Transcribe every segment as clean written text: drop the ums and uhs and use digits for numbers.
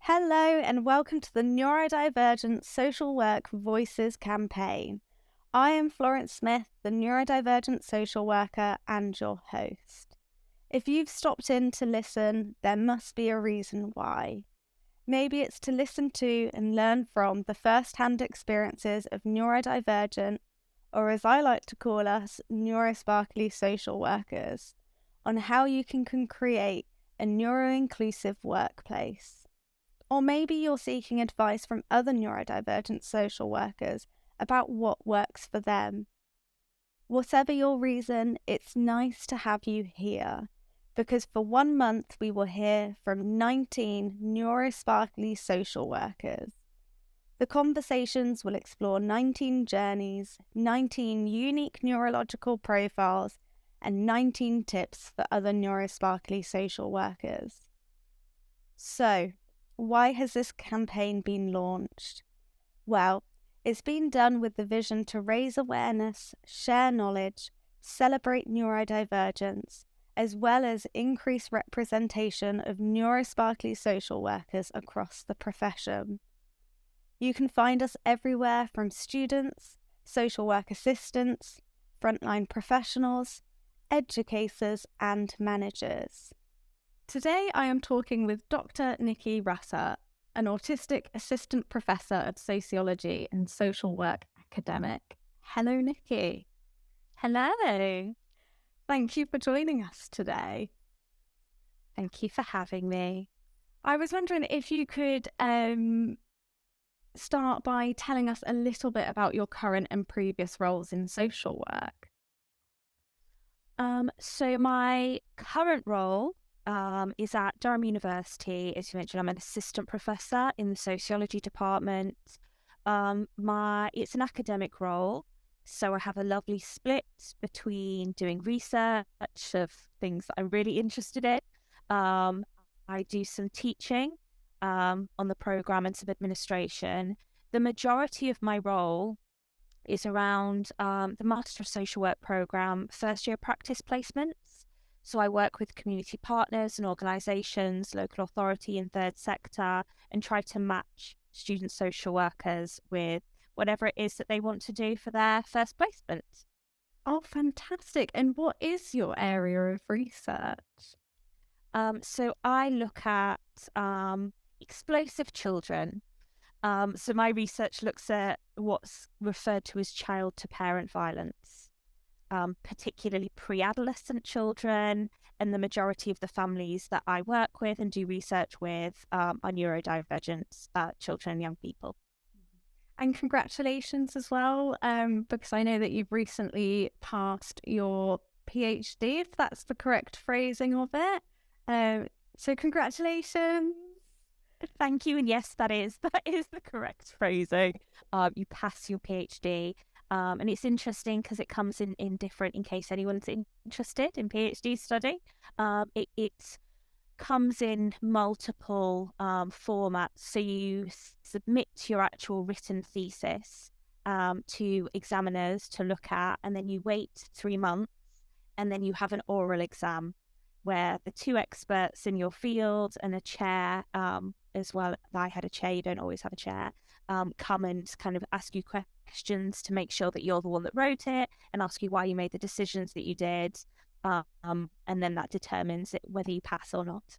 Hello and welcome to the Neurodivergent Social Work Voices campaign. I am Florence Smith, the neurodivergent social worker and your host. If you've stopped in to listen, there must be a reason why. Maybe it's to listen to and learn from the first-hand experiences of neurodivergent, or as I like to call us, neurosparkly social workers, on how you can create a neuro-inclusive workplace. Or maybe you're seeking advice from other neurodivergent social workers about what works for them. Whatever your reason, it's nice to have you here, because for 1 month we will hear from 19 neurosparkly social workers. The conversations will explore 19 journeys, 19 unique neurological profiles, and 19 tips for other neurosparkly social workers. So, why has this campaign been launched? Well, it's been done with the vision to raise awareness, share knowledge, celebrate neurodivergence, as well as increase representation of neurosparkly social workers across the profession. You can find us everywhere from students, social work assistants, frontline professionals, educators, and managers. Today I am talking with Dr. Nikki, an autistic assistant professor of sociology and social work academic. Hello, Nikki. Hello. Thank you for joining us today. Thank you for having me. I was wondering if you could start by telling us a little bit about your current and previous roles in social work. So my current role is at Durham University. As you mentioned, I'm an assistant professor in the sociology department. It's an academic role, so I have a lovely split between doing research of things that I'm really interested in. I do some teaching on the program and some administration. The majority of my role is around the Master of Social Work program, first year practice placements. So I work with community partners and organisations, local authority and third sector, and try to match student social workers with whatever it is that they want to do for their first placement. Oh, fantastic. And what is your area of research? So I look at explosive children. So my research looks at what's referred to as child-to-parent violence, particularly pre-adolescent children, and the majority of the families that I work with and do research with are neurodivergent children and young people. And congratulations as well, because I know that you've recently passed your PhD, if that's the correct phrasing of it. So congratulations. Thank you. And yes, that is the correct phrasing. You pass your PhD. And it's interesting because it comes in different, in case anyone's interested in PhD study. It comes in multiple formats. So you submit your actual written thesis to examiners to look at, and then you wait 3 months, and then you have an oral exam where the two experts in your field and a chair as well. I had a chair, you don't always have a chair, come and kind of ask you questions to make sure that you're the one that wrote it and ask you why you made the decisions that you did. And then that determines whether you pass or not.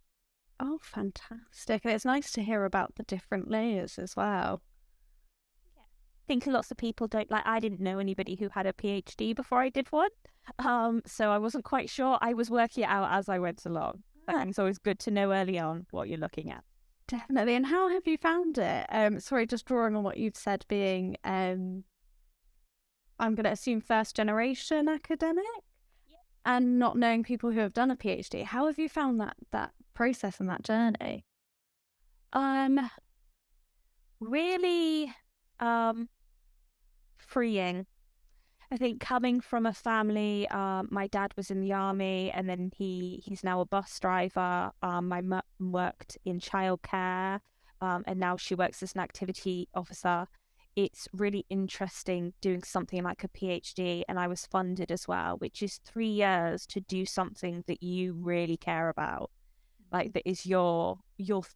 Oh, fantastic. And it's nice to hear about the different layers as well. Yeah. I think lots of people don't I didn't know anybody who had a PhD before I did one. So I wasn't quite sure. I was working it out as I went along. I think it's always good to know early on what you're looking at. Definitely. And how have you found it? Sorry, just drawing on what you've said, being, I'm going to assume first generation academic, and not knowing people who have done a PhD. How have you found that process and that journey? Really freeing. I think coming from a family, my dad was in the army, and then he's now a bus driver. My mum worked in childcare, and now she works as an activity officer. It's really interesting doing something like a PhD, and I was funded as well, which is 3 years to do something that you really care about, like that is your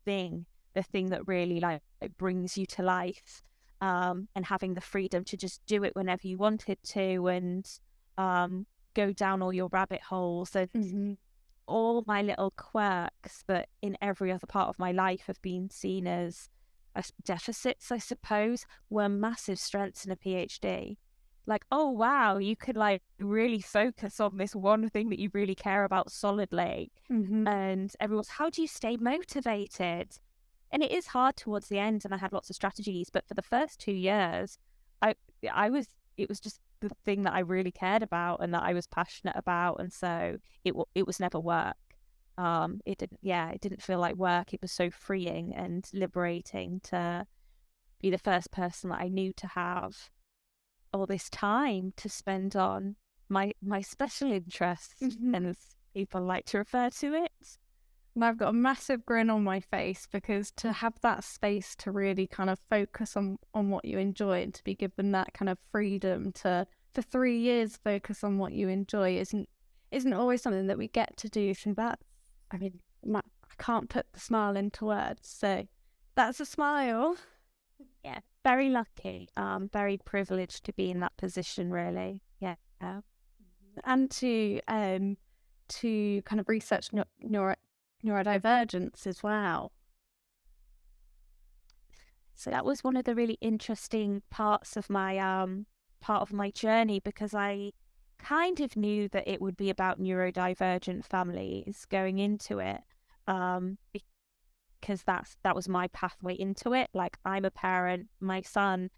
thing, the thing that really like it brings you to life, and having the freedom to just do it whenever you wanted to, and go down all your rabbit holes, and all my little quirks that in every other part of my life have been seen as deficits, I suppose, were massive strengths in a PhD. Like, oh wow, you could like really focus on this one thing that you really care about solidly. And everyone's, how do you stay motivated? And it is hard towards the end, and I had lots of strategies, but for the first 2 years, it was just the thing that I really cared about and that I was passionate about, and so it was never work. It didn't feel like work. It was so freeing and liberating to be the first person that I knew to have all this time to spend on my special interests, as people like to refer to it. And I've got a massive grin on my face, because to have that space to really kind of focus on what you enjoy, and to be given that kind of freedom to, for 3 years, focus on what you enjoy isn't always something that we get to do. So that, I mean, I can't put the smile into words. So that's a smile. Yeah, very lucky. Very privileged to be in that position, really. Yeah. And to kind of research neurodivergence as well. So that was one of the really interesting parts of my journey, because I kind of knew that it would be about neurodivergent families going into it, because that was my pathway into it. Like, I'm a parent. My son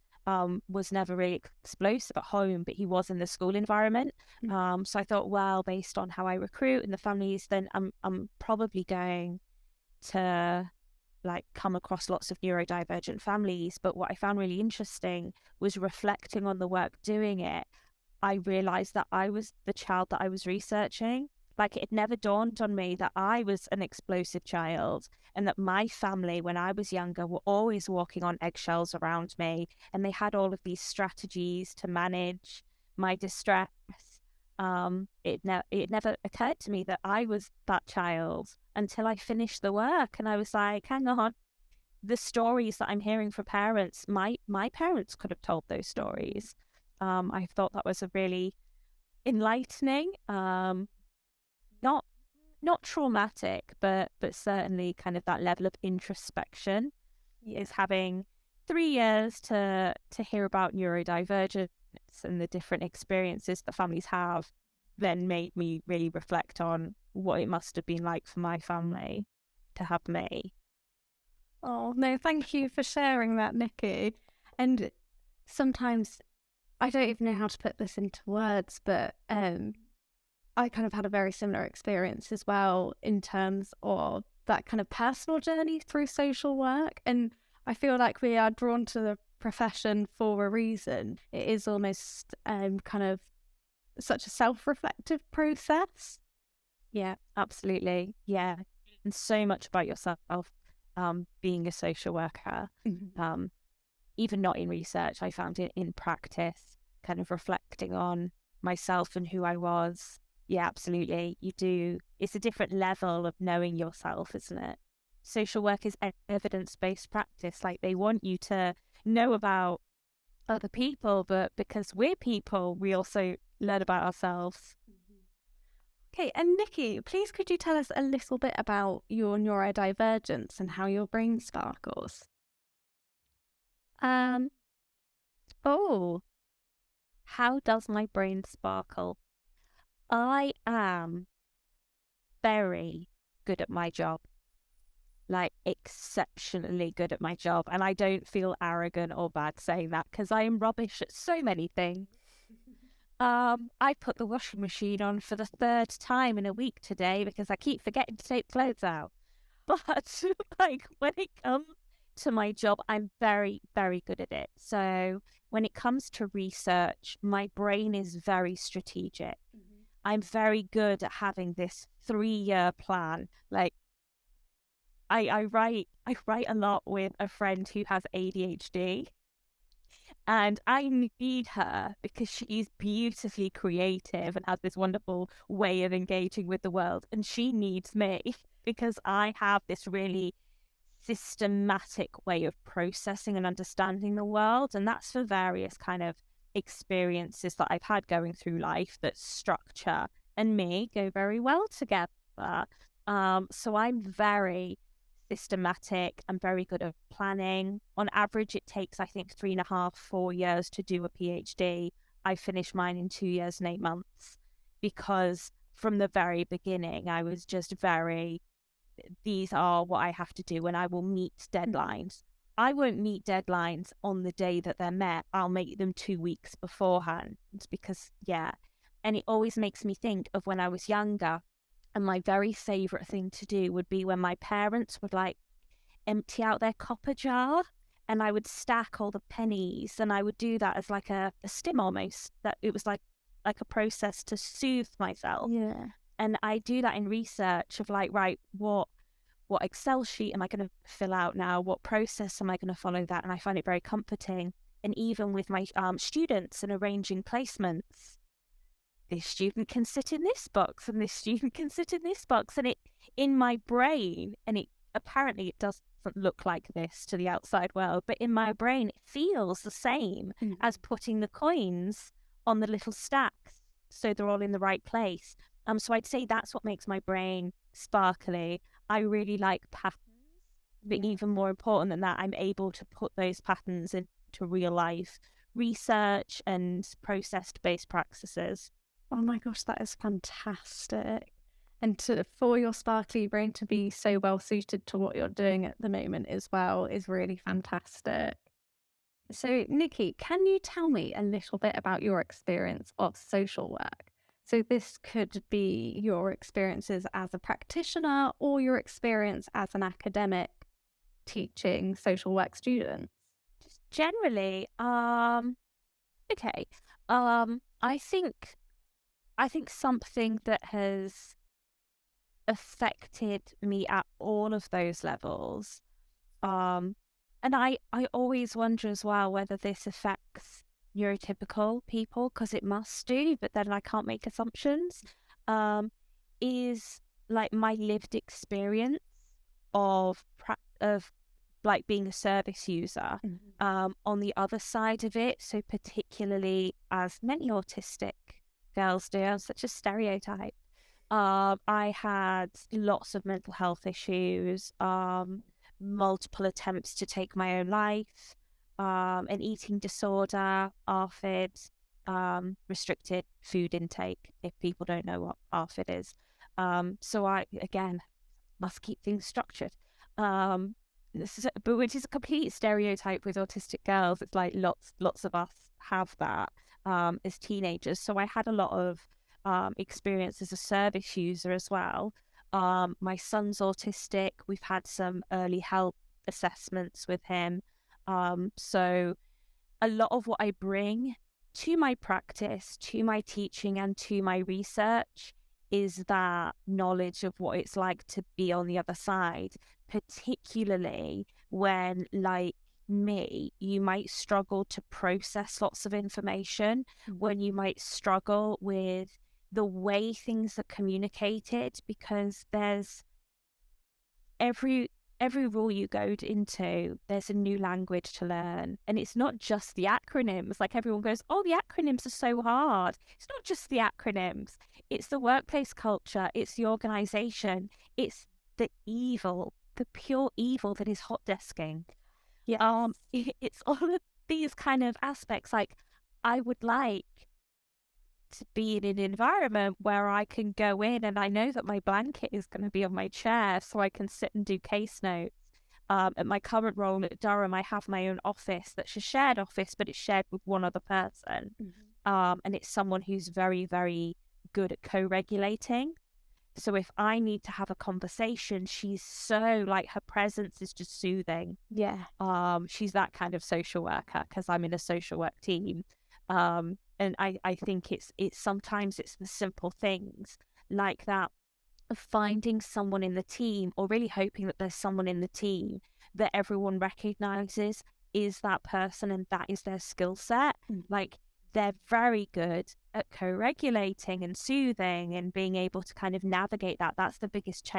was never really explosive at home, but he was in the school environment. So I thought, well, based on how I recruit and the families, then I'm probably going to like come across lots of neurodivergent families. But what I found really interesting was, reflecting on the work doing it, I realized that I was the child that I was researching. Like, it never dawned on me that I was an explosive child, and that my family, when I was younger, were always walking on eggshells around me, and they had all of these strategies to manage my distress. It never occurred to me that I was that child until I finished the work, and I was like, hang on, the stories that I'm hearing from parents, my parents could have told those stories. I thought that was a really enlightening, not traumatic, but certainly kind of that level of introspection. Is having 3 years to hear about neurodivergence and the different experiences that families have, then made me really reflect on what it must have been like for my family to have me. Oh no, thank you for sharing that, Nikki. And sometimes I don't even know how to put this into words, but I kind of had a very similar experience as well, in terms of that kind of personal journey through social work. And I feel like we are drawn to the profession for a reason. It is almost kind of such a self-reflective process. Yeah, absolutely. Yeah. And so much about yourself, being a social worker. Even not in research, I found it in practice, kind of reflecting on myself and who I was. Yeah, absolutely. You do. It's a different level of knowing yourself, isn't it? Social work is evidence-based practice. Like, they want you to know about other people, but because we're people, we also learn about ourselves. Okay, and Nikki, please could you tell us a little bit about your neurodivergence and how your brain sparkles? Oh, how does my brain sparkle? I am very good at my job, like exceptionally good at my job. And I don't feel arrogant or bad saying that, because I am rubbish at so many things. I put the washing machine on for the 3rd time in a week today because I keep forgetting to take the clothes out. But like, when it comes to my job, I'm very, very good at it. So when it comes to research, my brain is very strategic. I'm very good at having this 3-year plan. Like, I write a lot with a friend who has ADHD, and I need her because she's beautifully creative and has this wonderful way of engaging with the world. And she needs me because I have this really systematic way of processing and understanding the world. And that's for various kind of experiences that I've had going through life, that structure and me go very well together. So I'm very systematic. I'm very good at planning. On average, it takes, I think, 3.5, 4 years to do a PhD. I finished mine in 2 years and 8 months, because from the very beginning, I was just very, these are what I have to do, and I will meet deadlines. I won't meet deadlines on the day that they're met. I'll make them 2 weeks beforehand, because, yeah. And it always makes me think of when I was younger, and my very favourite thing to do would be when my parents would like empty out their copper jar, and I would stack all the pennies, and I would do that as like a stim almost, that it was like a process to soothe myself. Yeah. And I do that in research of like, right, what Excel sheet am I going to fill out now? What process am I going to follow that? And I find it very comforting. And even with my students and arranging placements, this student can sit in this box and this student can sit in this box. And it, in my brain, and it apparently it doesn't look like this to the outside world, but in my brain, it feels the same as putting the coins on the little stacks, so they're all in the right place. So I'd say that's what makes my brain sparkly. I really like patterns, but even more important than that, I'm able to put those patterns into real life research and process-based practices. Oh my gosh, that is fantastic. And for your sparkly brain to be so well suited to what you're doing at the moment as well is really fantastic. So, Nikki, can you tell me a little bit about your experience of social work? So this could be your experiences as a practitioner or your experience as an academic teaching social work students. Just generally, okay. I think something that has affected me at all of those levels, and I always wonder as well whether this affects neurotypical people, because it must do, but then I can't make assumptions, is like my lived experience of like being a service user, on the other side of it. So particularly, as many autistic girls do, I'm such a stereotype. I had lots of mental health issues, multiple attempts to take my own life, an eating disorder, ARFID, restricted food intake, if people don't know what ARFID is. So I, again, must keep things structured. But which is a complete stereotype with autistic girls. It's like lots of us have that as teenagers. So I had a lot of experience as a service user as well. My son's autistic. We've had some early health assessments with him. So a lot of what I bring to my practice, to my teaching, and to my research is that knowledge of what it's like to be on the other side, particularly when, like me, you might struggle to process lots of information, when you might struggle with the way things are communicated, because there's every rule you go into, there's a new language to learn. And it's not just the acronyms. Like everyone goes, oh, the acronyms are so hard. It's not just the acronyms. It's the workplace culture. It's the organization. It's the evil, the pure evil that is hot desking. Yeah. It's all of these kind of aspects. Like, I would like to be in an environment where I can go in and I know that my blanket is going to be on my chair, so I can sit and do case notes. At my current role at Durham, I have my own office that's a shared office, but it's shared with one other person. And it's someone who's very, very good at co-regulating. So if I need to have a conversation, she's so, like, her presence is just soothing. Yeah. She's that kind of social worker, because I'm in a social work team. And I think it's sometimes it's the simple things like that, of finding someone in the team, or really hoping that there's someone in the team that everyone recognizes is that person and that is their skill set. Like, they're very good at co-regulating and soothing and being able to kind of navigate that. That's the biggest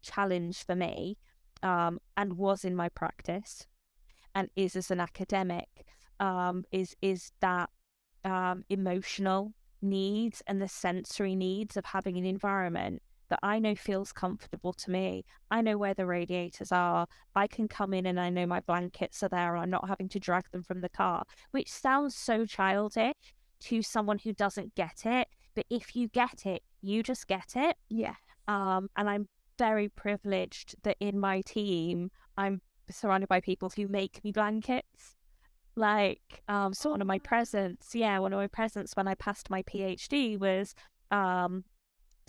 challenge for me. and was in my practice and is as an academic, is that emotional needs and the sensory needs of having an environment that I know feels comfortable to me. I know where the radiators are. I can come in and I know my blankets are there and I'm not having to drag them from the car, which sounds so childish to someone who doesn't get it. But if you get it, you just get it. Yeah. And I'm very privileged that in my team, I'm surrounded by people who make me blankets. Like, so one of my presents when I passed my PhD was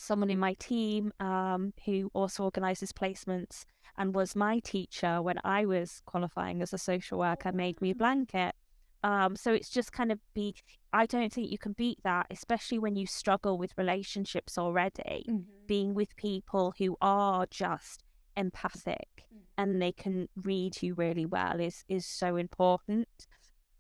someone in my team who also organises placements and was my teacher when I was qualifying as a social worker, made me a blanket. So it's just kind of I don't think you can beat that, especially when you struggle with relationships already. Being with people who are just empathic and they can read you really well is so important.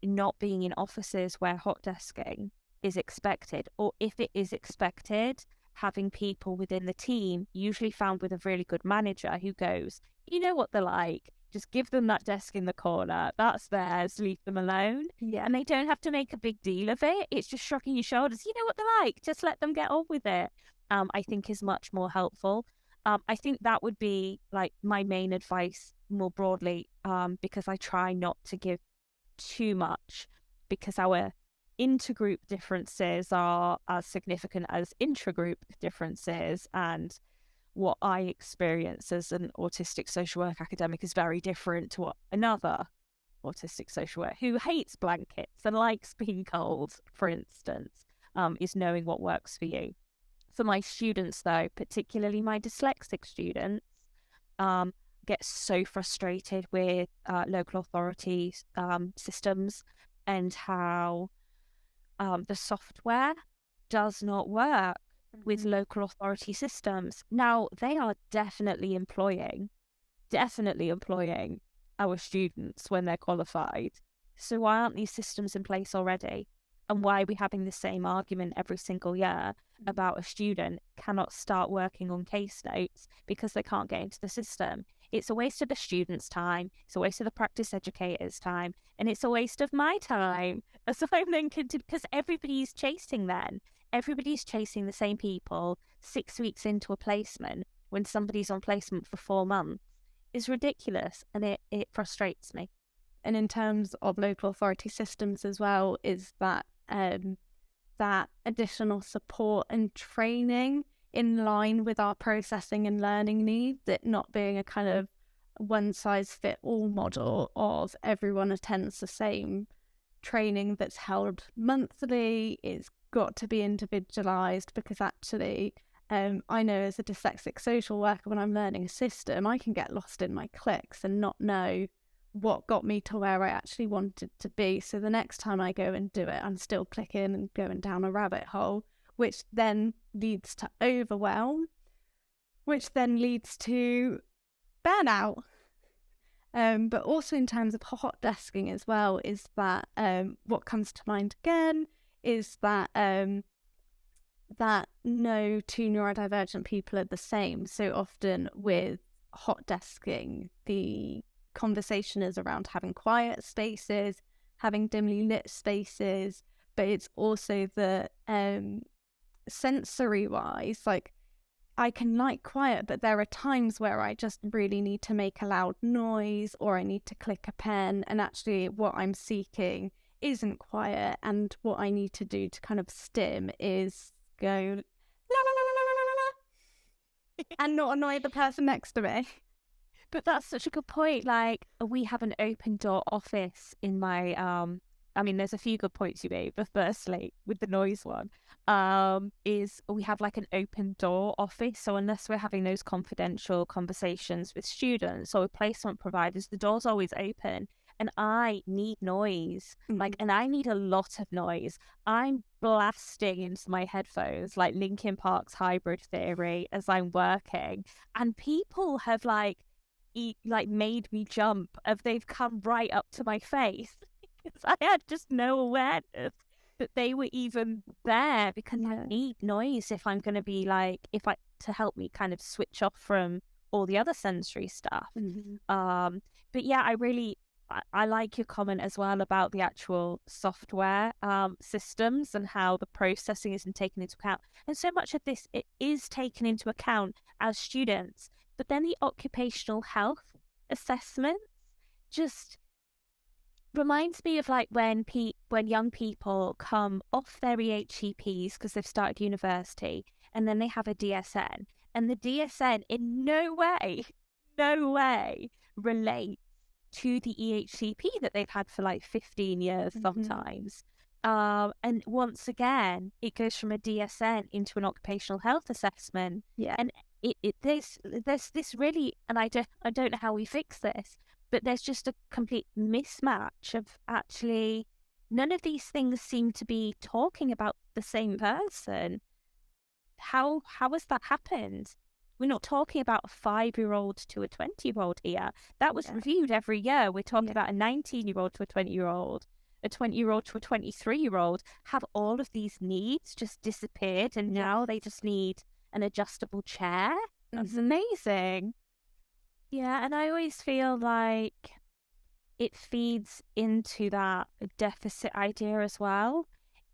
Not being in offices where hot desking is expected, or if it is expected, having people within the team, usually found with a really good manager who goes, you know what they're like, just give them that desk in the corner, that's theirs, leave them alone. Yeah. And they don't have to make a big deal of it. It's just shrugging your shoulders, you know what they're like, just let them get on with it. I think is much more helpful. I think that would be like my main advice more broadly, because I try not to give too much, because our intergroup differences are as significant as intragroup differences, and what I experience as an autistic social work academic is very different to what another autistic social worker who hates blankets and likes being cold, for instance, is knowing what works for you. For my students, though, particularly my dyslexic students, get so frustrated with local authority systems and how the software does not work with local authority systems. Now, they are definitely employing our students when they're qualified. So why aren't these systems in place already? And why are we having the same argument every single year about a student cannot start working on case notes because they can't get into the system? It's a waste of the student's time, it's a waste of the practice educator's time, and it's a waste of my time. So I'm thinking, because everybody's chasing the same people 6 weeks into a placement when somebody's on placement for 4 months is ridiculous, and it frustrates me. And in terms of local authority systems as well, is that that additional support and training in line with our processing and learning needs, it not being a kind of one-size-fit-all model of everyone attends the same training that's held monthly. It's got to be individualized, because actually I know as a dyslexic social worker, when I'm learning a system, I can get lost in my clicks and not know what got me to where I actually wanted to be. So the next time I go and do it, I'm still clicking and going down a rabbit hole, which then leads to overwhelm, which then leads to burnout. But also in terms of hot desking as well, is that what comes to mind again is that that no two neurodivergent people are the same. So often with hot desking, the conversation is around having quiet spaces, having dimly lit spaces, but it's also the sensory wise, like I can like quiet, but there are times where I just really need to make a loud noise, or I need to click a pen, and actually what I'm seeking isn't quiet, and what I need to do to kind of stim is go la la la la la la la and not annoy the person next to me. But that's such a good point. Like, we have an open door office in my I mean, there's a few good points you made, but firstly, with the noise one, is we have like an open door office. So unless we're having those confidential conversations with students or with placement providers, the door's always open. And I need noise, and I need a lot of noise. I'm blasting into my headphones like Linkin Park's Hybrid Theory as I'm working, and people have made me jump if they've come right up to my face. I had just no awareness that they were even there, because I need noise if I'm going to be to help me kind of switch off from all the other sensory stuff. Mm-hmm. But yeah, I like your comment as well about the actual software systems and how the processing isn't taken into account. And so much of this, it is taken into account as students. But then the occupational health assessment just reminds me of like when young people come off their EHCPs because they've started university and then they have a DSN. And the DSN in no way relates to the EHCP that they've had for like 15 years sometimes. And once again, it goes from a DSN into an occupational health assessment. Yeah. And there's this really, and I don't know how we fix this, but there's just a complete mismatch of actually none of these things seem to be talking about the same person. How has that happened? We're not talking about a 5-year-old to a 20-year-old here. That was reviewed every year. We're talking about a 19-year-old to a 20-year-old, a 20-year-old to a 23-year-old. Have all of these needs just disappeared and now they just need an adjustable chair? That's amazing. Yeah, and I always feel like it feeds into that deficit idea as well.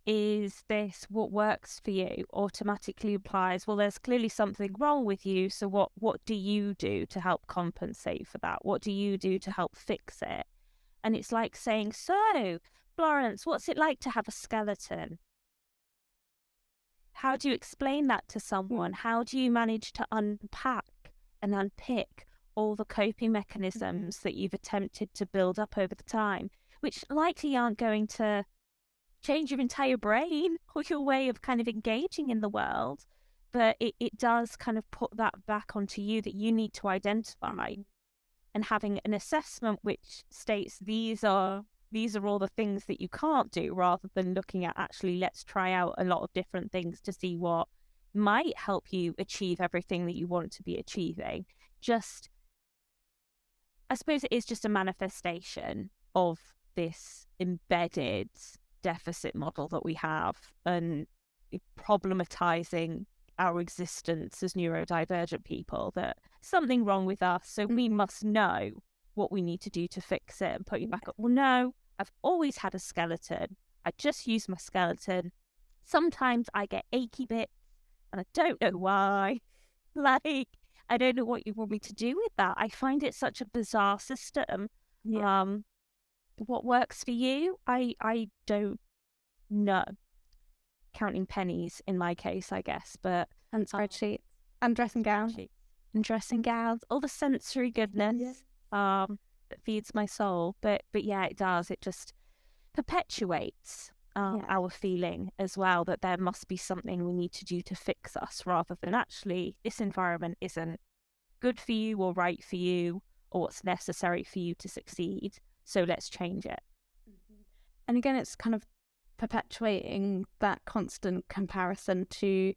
Is this what works for you automatically applies, well, there's clearly something wrong with you, so what do you do to help compensate for that? What do you do to help fix it? And it's like saying, so, Florence, what's it like to have a skeleton? How do you explain that to someone? How do you manage to unpack and unpick all the coping mechanisms that you've attempted to build up over the time, which likely aren't going to change your entire brain or your way of kind of engaging in the world, but it does kind of put that back onto you that you need to identify, and having an assessment which states these are all the things that you can't do, rather than looking at actually let's try out a lot of different things to see what might help you achieve everything that you want to be achieving. Just, I suppose it is just a manifestation of this embedded deficit model that we have, and problematizing our existence as neurodivergent people, that something wrong with us, so we must know what we need to do to fix it, and put you back up. Well, no, I've always had a skeleton. I just use my skeleton. Sometimes I get achy bits and I don't know why. Like, I don't know what you want me to do with that. I find it such a bizarre system. What works for you? I don't know. Counting pennies in my case, I guess, but And spreadsheets. And dressing gowns. And dressing gowns, all the sensory goodness that feeds my soul. But yeah, it does. It just perpetuates our feeling as well that there must be something we need to do to fix us, rather than actually this environment isn't good for you or right for you or what's necessary for you to succeed. So let's change it. And again, it's kind of perpetuating that constant comparison to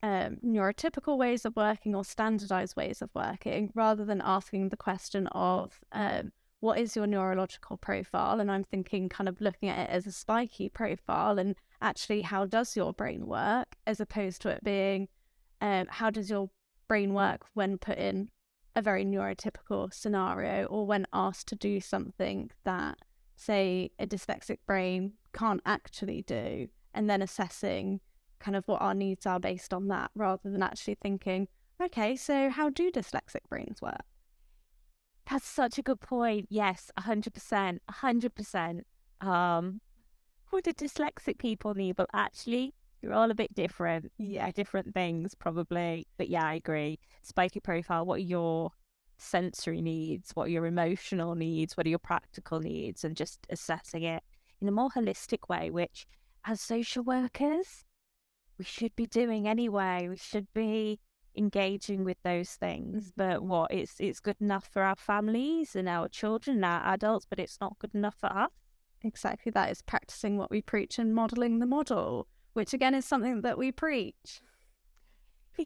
neurotypical ways of working or standardized ways of working, rather than asking the question of what is your neurological profile? And I'm thinking kind of looking at it as a spiky profile, and actually how does your brain work, as opposed to it being how does your brain work when put in a very neurotypical scenario, or when asked to do something that, say, a dyslexic brain can't actually do, and then assessing kind of what our needs are based on that, rather than actually thinking, okay, so how do dyslexic brains work? That's such a good point. Yes, 100%, 100%. What do dyslexic people need? But actually, you're all a bit different. Yeah, different things probably. But yeah, I agree. Spiky profile, what are your sensory needs? What are your emotional needs? What are your practical needs? And just assessing it in a more holistic way, which as social workers, we should be doing anyway. We should be engaging with those things. But it's good enough for our families and our children and our adults, but it's not good enough for us. Exactly, that is practicing what we preach and modelling the model, which again is something that we preach.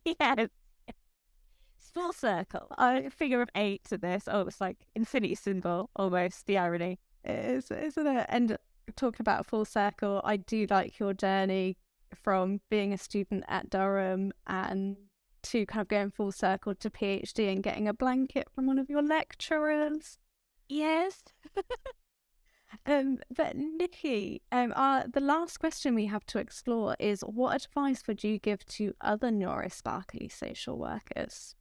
Yes. It's full circle. A figure of 8 to this. Oh, it's like infinity symbol, almost, the irony. It is, isn't it? And talking about full circle, I do like your journey from being a student at Durham and to kind of going full circle to PhD and getting a blanket from one of your lecturers. Yes. But Nikki, the last question we have to explore is, what advice would you give to other neurosparkly social workers?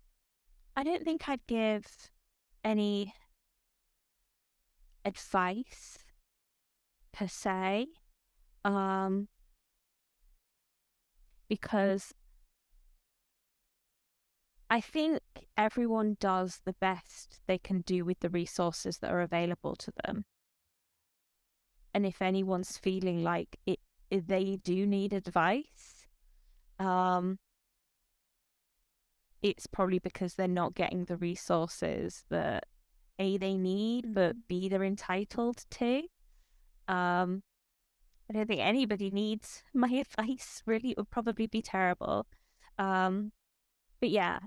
I don't think I'd give any advice per se, because I think everyone does the best they can do with the resources that are available to them. And if anyone's feeling like they do need advice, it's probably because they're not getting the resources that A, they need, but B, they're entitled to. I don't think anybody needs my advice, really. It would probably be terrible. But yeah,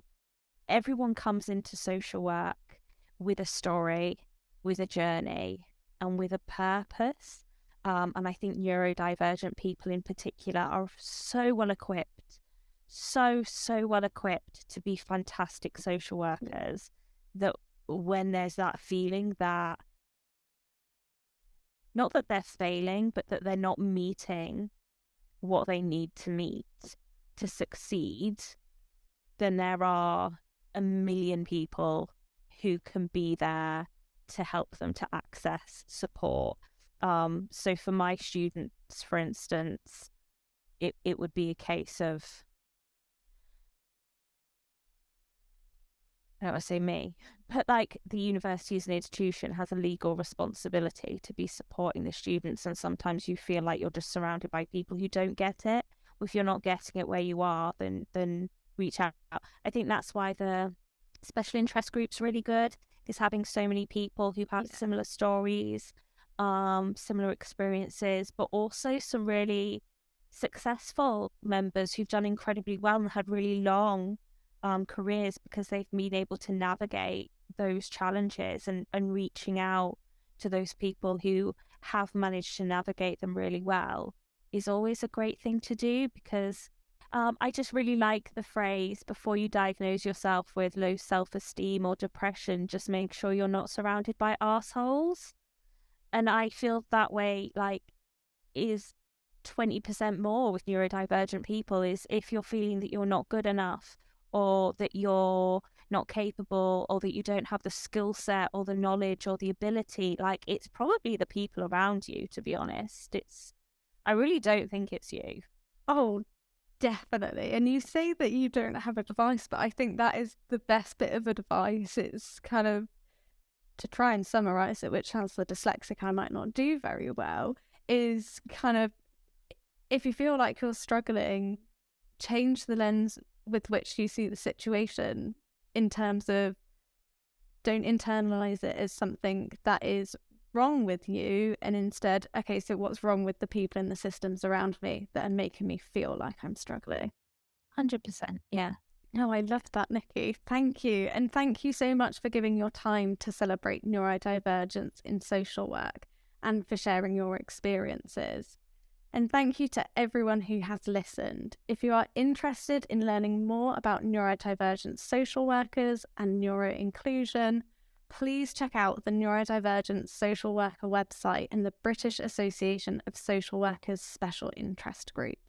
everyone comes into social work with a story, with a journey, and with a purpose. And I think neurodivergent people in particular are so well equipped, so well equipped to be fantastic social workers, that when there's that feeling that, not that they're failing, but that they're not meeting what they need to meet to succeed, then there are a million people who can be there to help them to access support. So for my students, for instance, it would be a case of, I don't want to say me, but like the university as an institution has a legal responsibility to be supporting the students, and sometimes you feel like you're just surrounded by people who don't get it. If you're not getting it where you are, then reach out. I think that's why the special interest group's really good, is having so many people who have similar stories, similar experiences, but also some really successful members who've done incredibly well and had really long careers because they've been able to navigate those challenges, and reaching out to those people who have managed to navigate them really well is always a great thing to do, because I just really like the phrase, before you diagnose yourself with low self-esteem or depression, just make sure you're not surrounded by arseholes. And I feel that way, like, is 20% more with neurodivergent people, is if you're feeling that you're not good enough, or that you're not capable, or that you don't have the skill set or the knowledge or the ability, like, it's probably the people around you, to be honest. I really don't think it's you. Oh, definitely. And you say that you don't have advice, but I think that is the best bit of advice. It's kind of, to try and summarize it, which as the dyslexic I might not do very well, is kind of, if you feel like you're struggling, change the lens with which you see the situation, in terms of, don't internalize it as something that is wrong with you, and instead, okay, so what's wrong with the people in the systems around me that are making me feel like I'm struggling? 100%, yeah. No, I love that, Nikki. Thank you. And thank you so much for giving your time to celebrate neurodivergence in social work, and for sharing your experiences. And thank you to everyone who has listened. If you are interested in learning more about neurodivergent social workers and neuro-inclusion, please check out the Neurodivergent Social Worker website and the British Association of Social Workers Special Interest Group.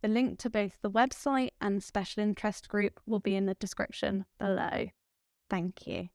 The link to both the website and special interest group will be in the description below. Thank you.